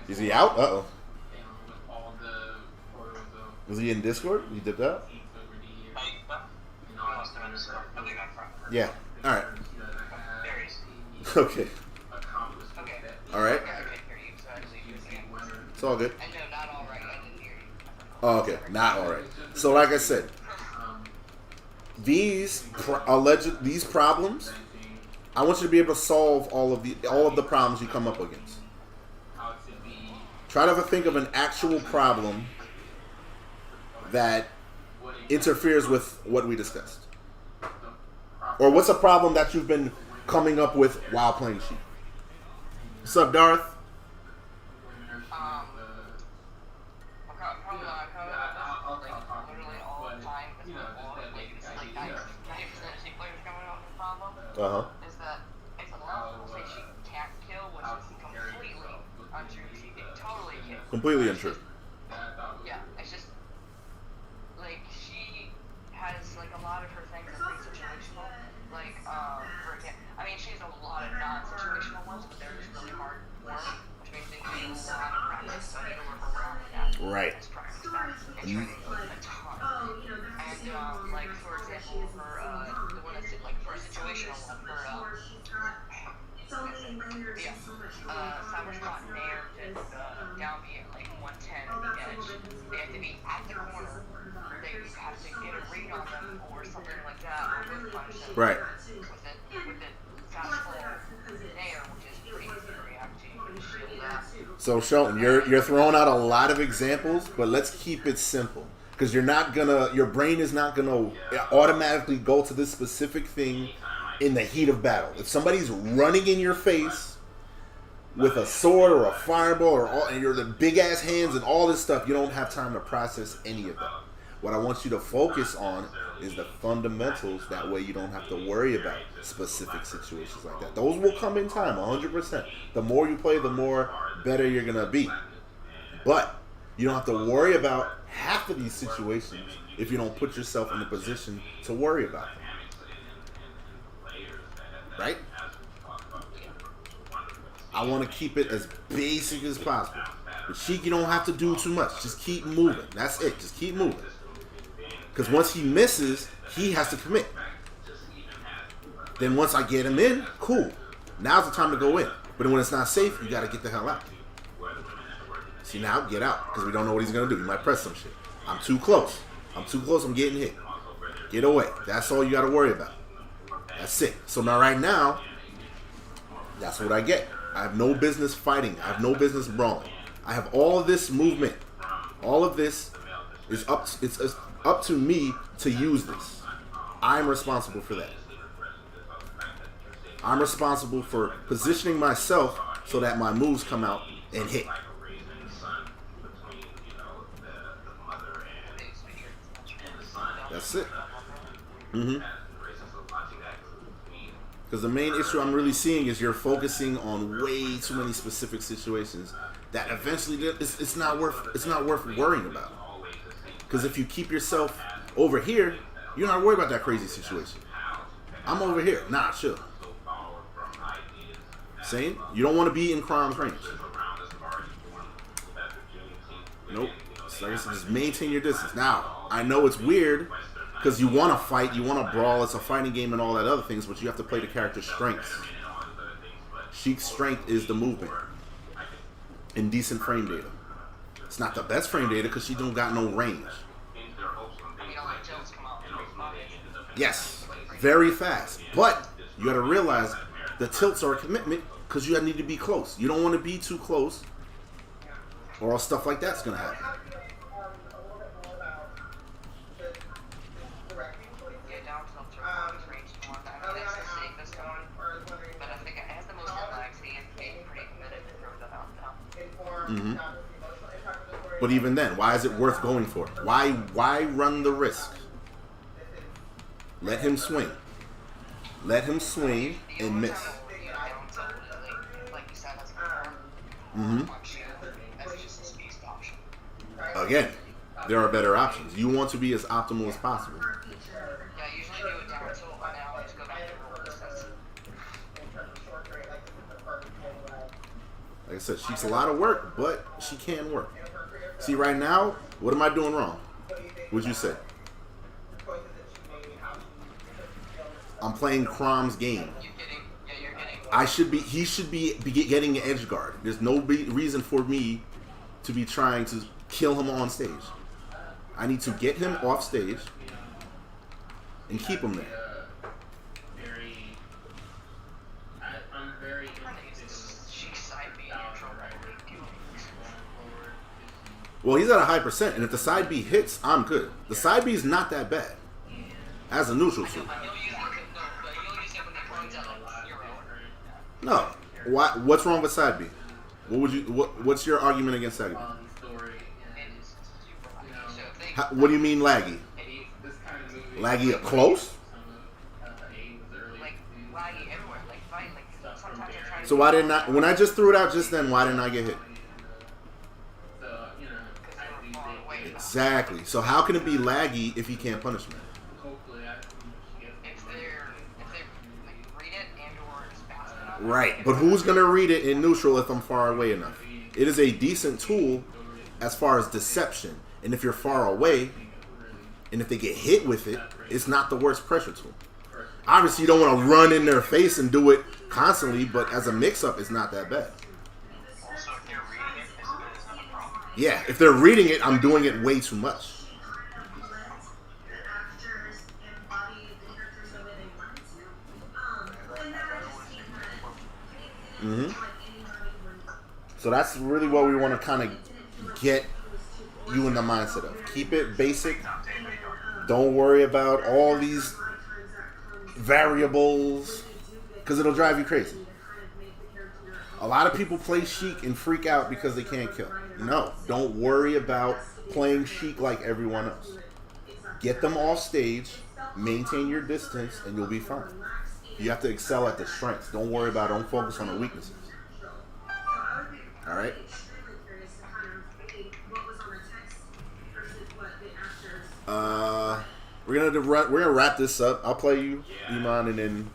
Is he out? Uh-oh. Was he in Discord? He dipped out? Yeah. Alright. Okay. Alright. It's all good. I know not all right. Oh, okay, not all right. So, like I said, these these problems, I want you to be able to solve all of the problems you come up against. Try to think of an actual problem that interferes with what we discussed, or what's a problem that you've been coming up with while playing Sheik. What's up, Darth? Is that it's a lot of people say she can't kill, which is completely untrue. She can totally kill. Completely untrue. Yeah, it's just like she has like a lot of her things are pretty situational. Like, for example, I mean, she has a lot of non-situational ones, but they're just really hard work, which means they need a lot of practice. So I need to work around that. Right. Just practice that and training a ton. And like for example, for the one that's like for a situational one, for Summer Spot and Nair did down B at like 110 at the edge. They have to be at the corner. They have to get a read on them or something like that, or whip punch them. Right. With it fastball Nair, which is pretty easy to react to. You can shield that. So, Shoton, you're throwing out a lot of examples, but let's keep it simple. Because your brain is not gonna automatically go to this specific thing in the heat of battle. If somebody's running in your face with a sword or a fireball and you're the big ass hands and all this stuff, you don't have time to process any of that. What I want you to focus on is the fundamentals. That way you don't have to worry about specific situations like that. Those will come in time, 100%. The more you play, the more better you're gonna be. But you don't have to worry about half of these situations if you don't put yourself in a position to worry about them. Right? I want to keep it as basic as possible. With Sheik, you don't have to do too much. Just keep moving. That's it. Just keep moving. Because once he misses, he has to commit. Then once I get him in, cool. Now's the time to go in. But when it's not safe, you got to get the hell out. See, now, get out. Because we don't know what he's going to do. He might press some shit. I'm too close. I'm getting hit. Get away. That's all you got to worry about. That's it. So now, right now, that's what I get. I have no business fighting. I have no business brawling. I have all of this movement. All of this is it's up to me to use this. I'm responsible for that. I'm responsible for positioning myself so that my moves come out and hit. That's it. Because the main issue I'm really seeing is you're focusing on way too many specific situations that eventually it's not worth worrying about. Because if you keep yourself over here, you're not worried about that crazy situation. I'm over here. Nah, chill. Saying you don't want to be in crime's range. Nope. So like I said, just maintain your distance. Now, I know it's weird because you want to fight, you want to brawl. It's a fighting game and all that other things, but you have to play the character's strengths. Sheik's strength is the movement and decent frame data. It's not the best frame data because she don't got no range. Yes, very fast. But you got to realize the tilts are a commitment because you need to be close. You don't want to be too close or else stuff like that's going to happen. But even then, why is it worth going for? Why run the risk? Let him swing. Let him swing and miss. Again, there are better options. You want to be as optimal as possible. Yeah, I usually do it down tilt and now I just go back to roll distance. Like I said, she's a lot of work, but she can work. See, right now, what am I doing wrong? What'd you say? I'm playing Crom's game. He should be getting an edge guard. There's no reason for me to be trying to kill him on stage. I need to get him off stage and keep him there. I'm very Sheik's side B neutral. Well, he's at a high percent, and if the side B hits, I'm good. The side B is not that bad as a neutral tool. But you'll use it when the opponent's at like 0. No. What's wrong with side B? What's your argument against side B? What do you mean laggy? Laggy up close? Like laggy everywhere. Like fight. Like sometimes I'm trying to. So why didn't I? When I just threw it out just then, why didn't I get hit? Exactly. So how can it be laggy if he can't punish me? If they like read it and or it's fast enough. Right. But who's gonna read it in neutral if I'm far away enough? It is a decent tool as far as deception. And if you're far away, and if they get hit with it, it's not the worst pressure tool. Obviously, you don't want to run in their face and do it constantly, but as a mix-up, it's not that bad. Also, if they're reading it, it's not a problem. Yeah, if they're reading it, I'm doing it way too much. So that's really what we want to kind of get you in the mindset of. Keep it basic. Don't worry about all these variables because it'll drive you crazy. A lot of people play Sheik and freak out because they can't kill. No, don't worry about playing Sheik like everyone else. Get them off stage, maintain your distance, and you'll be fine. You have to excel at the strengths. Don't worry about it. Don't focus on the weaknesses. All right? We're gonna wrap this up. I'll play you, Iman, and then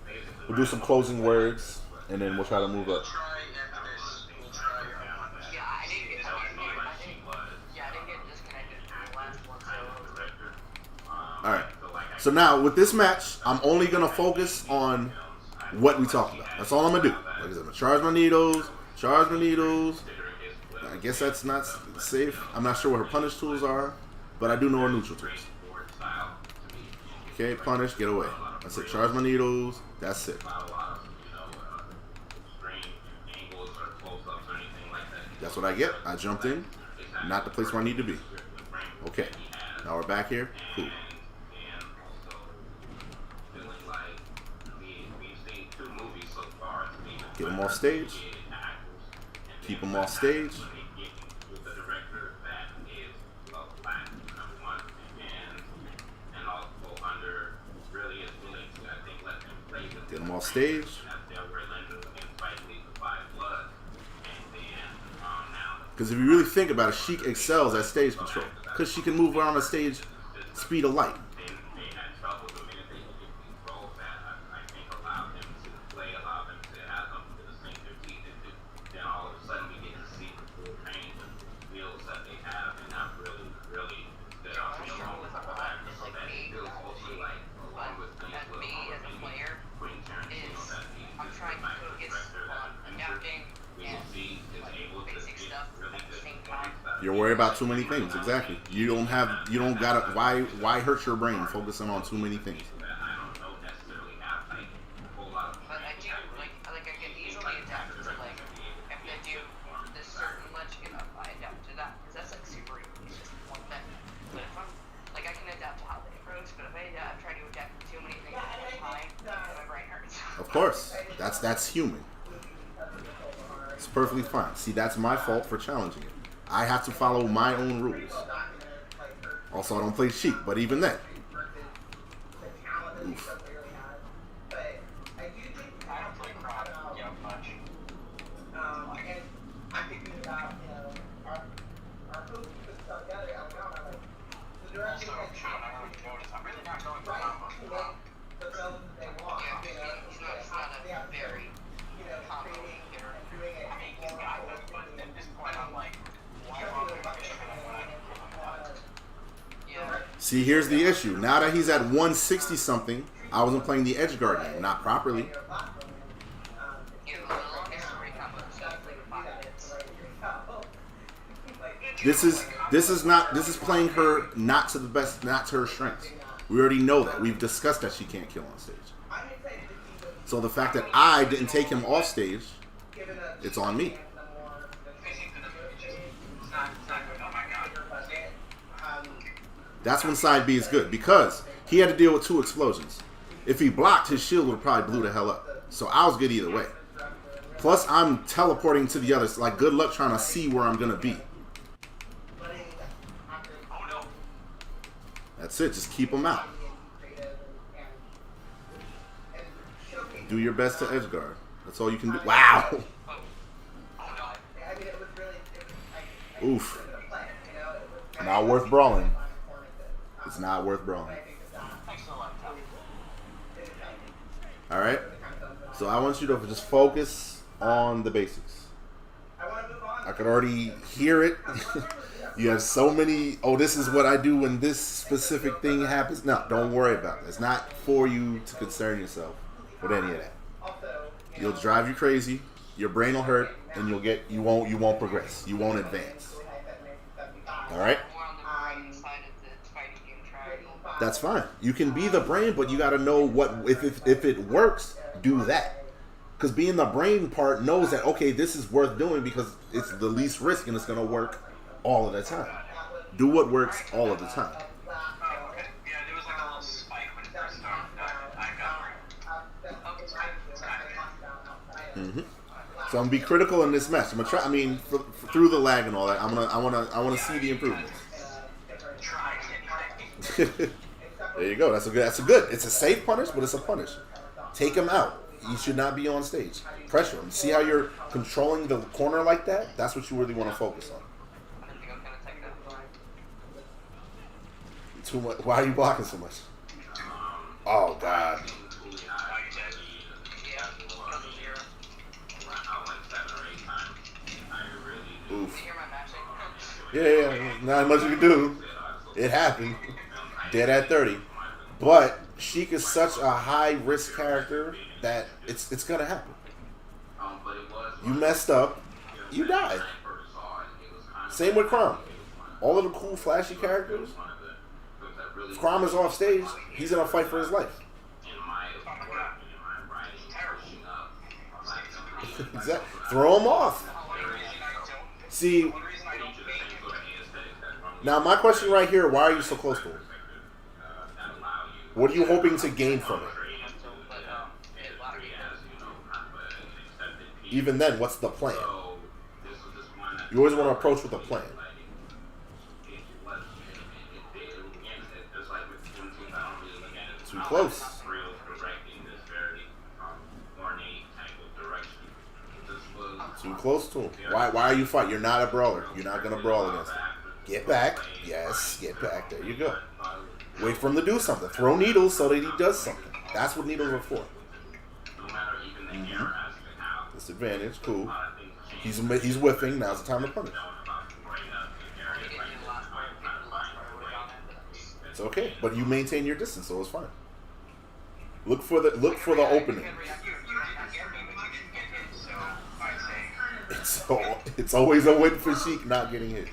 we'll do some closing words, and then we'll try to move up. Yeah, I didn't get disconnected from the last one. So. All right. So now with this match, I'm only gonna focus on what we talked about. That's all I'm gonna do. Like I said, I'm gonna charge my needles. I guess that's not safe. I'm not sure what her punish tools are, but I do know her neutral tools. Okay, punish, get away. That's it. Charge my needles. That's it. That's what I get. I jumped in. Not the place where I need to be. Okay. Now we're back here. Cool. Get him off stage. Keep him off stage. Get him off stage. Because if you really think about it, Sheik excels at stage control. Because she can move around the stage speed of light. You're worried about too many things. Exactly. You don't gotta. Why hurt your brain focusing on too many things? But I do like I can easily adapt to like if they do this certain ledge get up, I adapt to that because that's like super easy. It's just one thing. But if I'm like I can adapt to how they approach, but if I try to adapt to too many things at a time, my brain hurts. Of course, that's human. It's perfectly fine. See, that's my fault for challenging it. I have to follow my own rules. Also, I don't play Sheik, but even then. Oof. See, here's the issue. Now that he's at 160 something, I wasn't playing the edge guard game, not properly. This is playing her not to the best, not to her strengths. We already know that. We've discussed that she can't kill on stage. So the fact that I didn't take him off stage, it's on me. That's when side B is good because he had to deal with 2 explosions. If he blocked, his shield would probably blew the hell up. So I was good either way. Plus, I'm teleporting to the others. Like, good luck trying to see where I'm going to be. That's it. Just keep them out. Do your best to edge guard. That's all you can do. Wow. Oof. Not worth brawling. It's not worth brawling. Alright? So I want you to just focus on the basics. I can already hear it. You have so many, oh, this is what I do when this specific thing happens. No, don't worry about it. It's not for you to concern yourself with any of that. You'll drive you crazy, your brain will hurt, and you won't progress. You won't advance. Alright? That's fine. You can be the brain, but you gotta know what if it works, do that. Because being the brain part knows that, okay, this is worth doing because it's the least risk and it's gonna work all of the time. Do what works all of the time. So I'm gonna be critical in this match. I'm gonna try. I mean, through the lag and all that, I wanna see the improvements. There you go. That's a good. It's a safe punish, but it's a punish. Take him out. You should not be on stage. Pressure him. See how you're controlling the corner like that? That's what you really want to focus on. Too much. Why are you blocking so much? Oh God. Oof. Yeah. Not much you can do. It happened. Dead at 30. But Sheik is such a high risk character that it's gonna happen. You messed up, you die. Same with Crom. All of the cool flashy characters, if Crom is off stage, he's gonna fight for his life. Exactly. Throw him off. See, now my question right here, why are you so close to him? What are you hoping to gain from it? Even then, what's the plan? You always want to approach with a plan. Too close. Too close to him. Why are you fighting? You're not a brawler. You're not going to brawl against him. Get back. Yes, get back. There you go. Wait for him to do something. Throw needles so that he does something. That's what needles are for. Disadvantage. Cool. He's whiffing. Now's the time to punish. It's okay, but you maintain your distance, so it's fine. Look for the opening. It's always a win for Sheik not getting hit.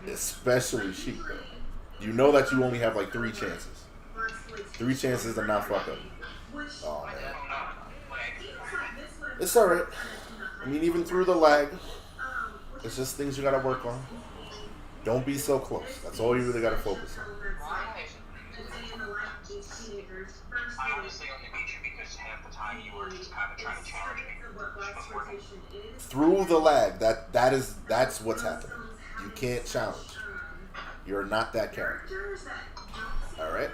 Especially Sheik, though. You know that you only have like 3 chances. 3 chances to not fuck up. Oh, man. It's alright. I mean, even through the lag, it's just things you gotta work on. Don't be so close. That's all you really gotta focus on. I honestly only beat you because half the time you were just kind of trying to challenge me. Through the lag, that's what's happening. You can't challenge. You're not that character. Alright?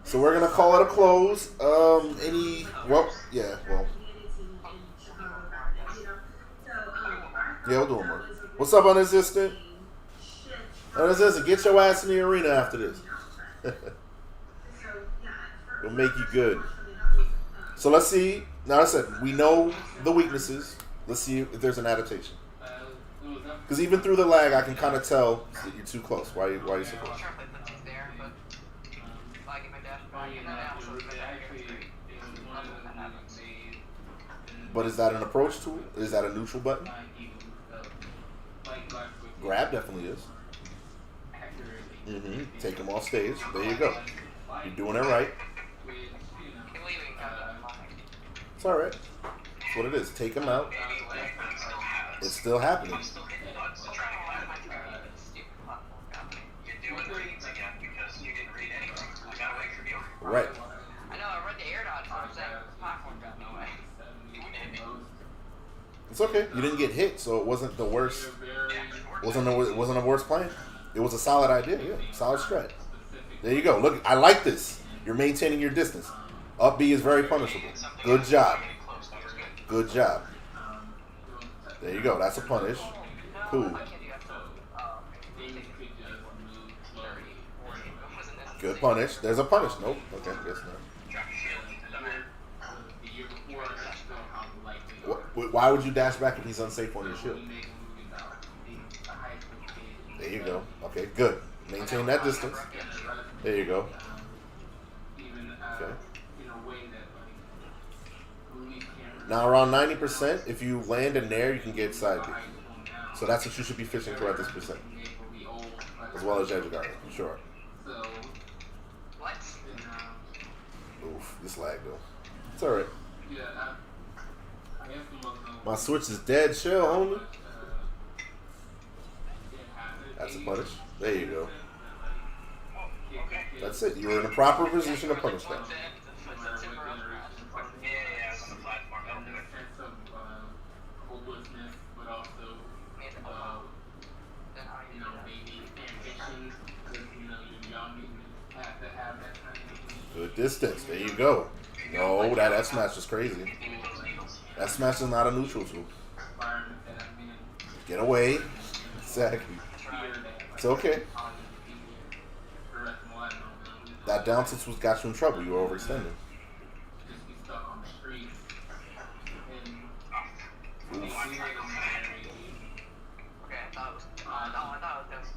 So we're gonna call it a close. Yeah, we'll do one more. What's up, unassistant? Unassistant, get your ass in the arena after this. It'll make you good. So let's see. Now I said we know the weaknesses. Let's see if there's an adaptation. Because even through the lag, I can kind of tell that you're too close. Why are you so close? But is that an approach tool? Is that a neutral button? Grab definitely is. Take him off stage. There you go. You're doing it right. It's all right. That's what it is. Take him out. It's still happening. You're doing reads again because you didn't read anything. I got away from you. Right. I know, I read the air dodge, so I'm saying the platform got me away. You wouldn't hit me. It's okay. You didn't get hit, so it wasn't the worst. Wasn't a worst plan. It was a solid idea. Yeah, solid strat. There you go. Look, I like this. You're maintaining your distance. Up B is very punishable. Good job. Good job. There you go. That's a punish. Cool. Good punish. There's a punish. Nope. Okay, guess not. Why would you dash back if he's unsafe on your shield? There you go. Okay, good. Maintain that distance. There you go. Okay. Now around 90%, if you land in there, you can get side B. So that's what you should be fishing for at this percent. As well as edge guarding, sure. What? Oof, this lag though. It's alright. My switch is dead, chill, homie. That's a punish. There you go. That's it. You were in a proper position to punish that. Good distance. There you go. No, that F smash is crazy. That smash is not a neutral tool. Get away. Exactly. It's okay. That down tilt was got you in trouble. You were overextending. Okay, I thought it was. No, I thought it was.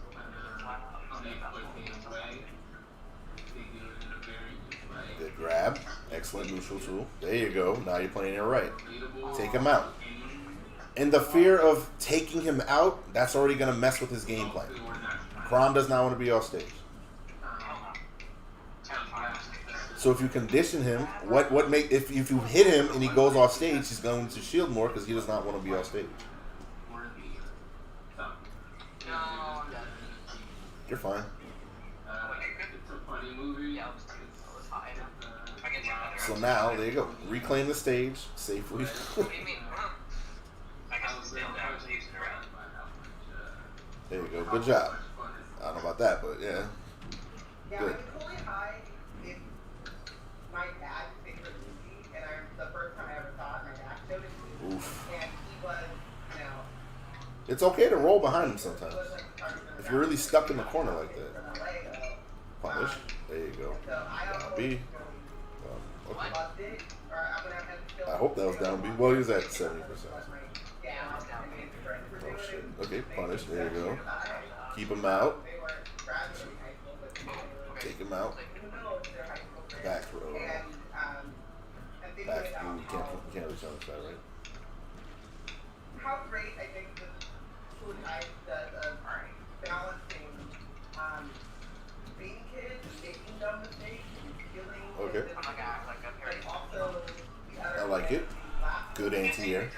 Good grab. Excellent neutral tool. There you go. Now you're playing it right. Take him out. And the fear of taking him out, that's already going to mess with his game plan. Crom does not want to be off stage. So if you condition him, if you hit him and he goes off stage, he's going to shield more because he does not want to be off stage. You're fine. So now, there you go. Reclaim the stage safely. There you go. Good job. I don't know about that, but yeah. Good. Oof. It's okay to roll behind him sometimes. If you're really stuck in the corner like that. Punish. There you go. Down B. Okay. I hope that was down B. Well, he was at 70%. Oh shit. Okay, punish. There you go. Keep him out. Take him out. Back throw. Back. Ooh, you can't reach on the side, right? How great I think the food type does of balancing being kids and making dumb mistakes and feeling Okay. but also the other I like it. Good anti-air.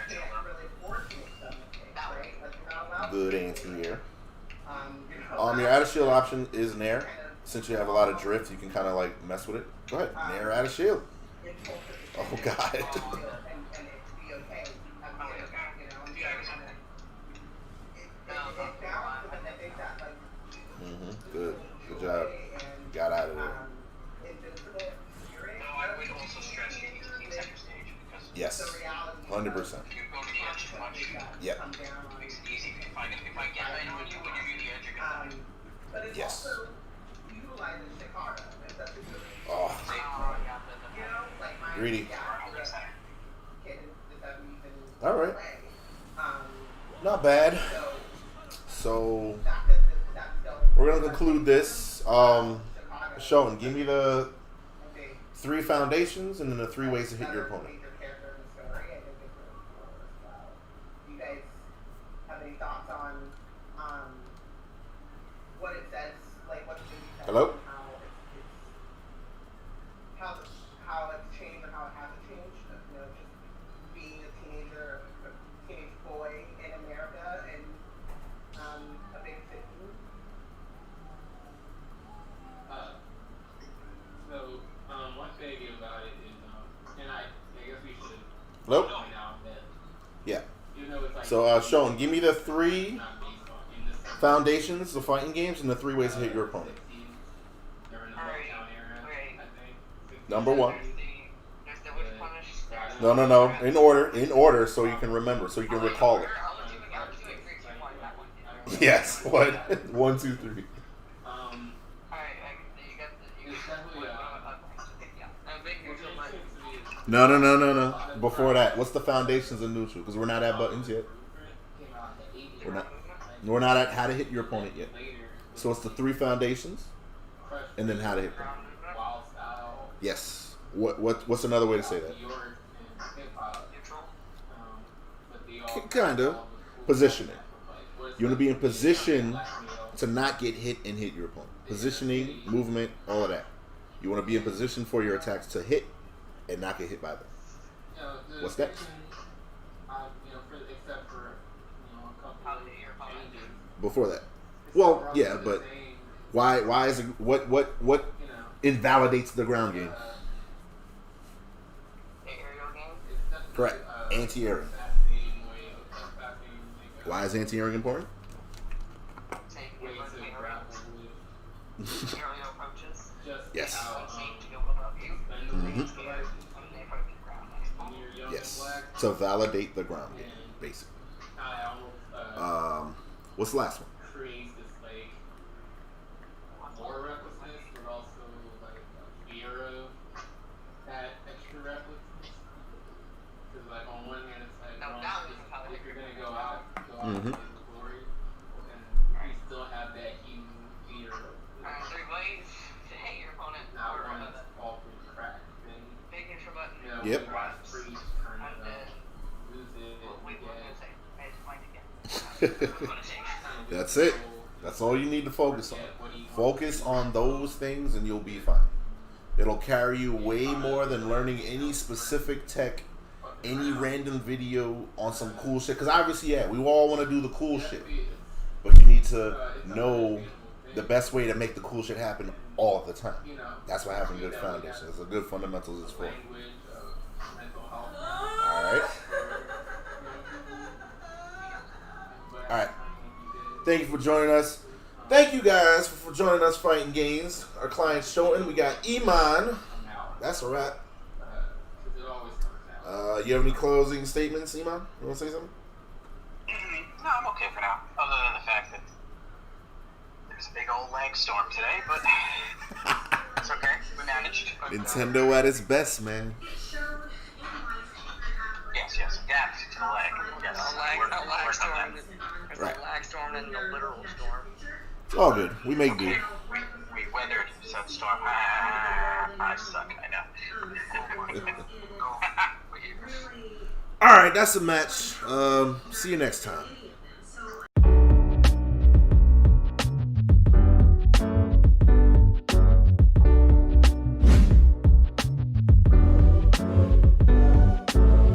Good anti-air. Your out of shield option is nair. Since you have a lot of drift, you can kind of like mess with it. Go ahead, nair out of shield. Oh god. Good. Good job. Got out of there. I would also stress you need to keep center stage because Yes. 100%. if you go to the edge too much, Yep. it makes it easy. If I get right on you when you're near the edge, you're gonna but it's Yes. also utilizing Chicago. And that's a good, Oh, you know, like my greedy. kid just doesn't even All right. play. Not bad. So So that's still we're gonna conclude this. Shoton, give me the 3 foundations and then the 3 ways to hit your opponent. major character in the story. I think it's Hello? Now I'm dead. Yeah. Even though it's like So, Shoton, give me the 3 not based on in this foundations of fighting games and the 3 ways to hit your opponent. during the Alright, lockdown era, okay. I think. Number 1. There's the which punish. No. In order, so you can remember, so you can recall it. I'm doing 3, 2, 1, that one. Yes. What? 1, 2, 3. Alright, you got the. It's definitely Yeah. I'm making what sure makes my. sense to me is No. Before that, what's the foundations of neutral? Because we're not at buttons yet. came out in the 80s. We're not. We're not at how to hit your opponent yet. Later, So it's the 3 foundations, Crush and then how to hit them. Wild Style, Yes. What's another way to say that? York, and hip hop. Neutral. But they all Kinda. Positioning. You want to be in position to not get hit and hit your opponent. Positioning, movement, all of that. You want to be in position for your attacks to hit and not get hit by them. What's next? Except for a couple How of to hit your opponent. changes. Before that. Well, yeah, but why is it what invalidates the ground game? The aerial game. Correct. Anti-airing. Why is anti-airing important? Taking your aerial approaches. Yes. Seem to go above you. Mhm. Scared when they approach the ground. Yes. To validate the ground game, basically. What's the last one? Creates this like more recklessness, but also like a fear of that extra recklessness. Because like on one hand, it's like No, well, that was how if they- you're gonna go out Mhm. in glory, and you still have that human fear of 3 ways to hit your opponent. not Or wanting to fall through the crack. Then big intro button. Yep. watch freeze kind And of then, lose it. wait, what was I gonna say? I just might again. That's it. That's all you need to focus on. Focus on those things and you'll be fine. It'll carry you way more than learning any specific tech, any random video on some cool shit. Because obviously, yeah, we all want to do the cool shit. But you need to know the best way to make the cool shit happen all the time. That's what having good foundations, the good fundamentals is for. Alright. Alright. Thank you for joining us. Thank you guys for joining us fighting games. Our client Shoton. We got Iman. That's a wrap. You have any closing statements, Iman? You want to say something? No, I'm okay for now. Other than the fact that there's a big old lag storm today, but it's okay. We managed. But, Nintendo at its best, man. yes. Adapt to the lag. Yes. A lag Work on storm. that. There's Right. a lag storm and the literal storm. It's all good. We make do. We weathered said storm. I suck. I know. Alright, that's a match. See you next time.